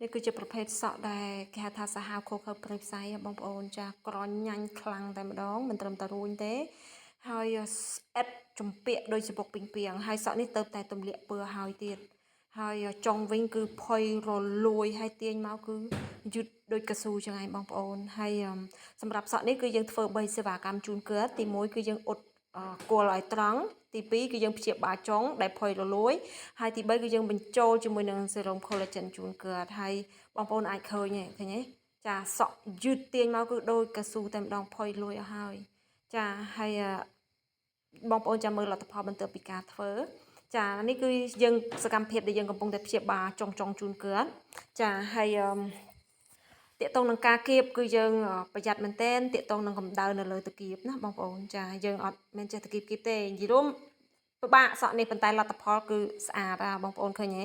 នេះគឺជាប្រភេទសក់ដែលគេហៅថាសាហាវខូខើព្រៃផ្សៃបងប្អូនចាក្រញ៉ាញ់ខ្លាំងតែម្ដងមិនត្រឹមតែរួញទេហើយស្អិតចម្ពាក់ដោយសបុកពីងពីងហើយសក់នេះទៅតែទម្លាក់ពើហើយទៀតហើយចុងវិញគឺផុយរលួយហើយទាញមកគឺយឺតដូចកស៊ូចឹងហើយបងប្អូនហើយសម្រាប់សក់នេះគឺយើងធ្វើ3សេវាកម្មជូនគាត់ទី1គឺយើងអ៊ុតគល់ឲ្យត្រង់ទី2គឺយើងព្យាបាលចុងដែលផុយរលួយហើយទី3គឺយើងបញ្ចូលជាមួយនឹងសេរ៉ូម collagen ជូនគាត់ហើយបងប្អូនអាចឃើញទេចាសក់យឺតទាញមកគឺដូចកស៊ូតែម្ដងផុយលួយអស់ហើយចាហើយបងប្អូនចាំមើលលទ្ធផលបន្ទាប់ពីការធ្វើចានេះគឺយើងសកម្មភាពដែលយើងកំពុងតែព្យាបាលចុងជូនគាត់ចាហើយតាកតងនឹងការគៀបគឺយើងប្រយ័ត្នមែនទែនតាកតងនឹងកម្ដៅនៅលើតគៀបណាបងប្អូនចាយើងអត់ចេះតគៀបទេនិយាយរួមពិបាកសក់នេះប៉ុន្តែលទ្ធផលគឺស្អាតបងប្អូនឃើញទេ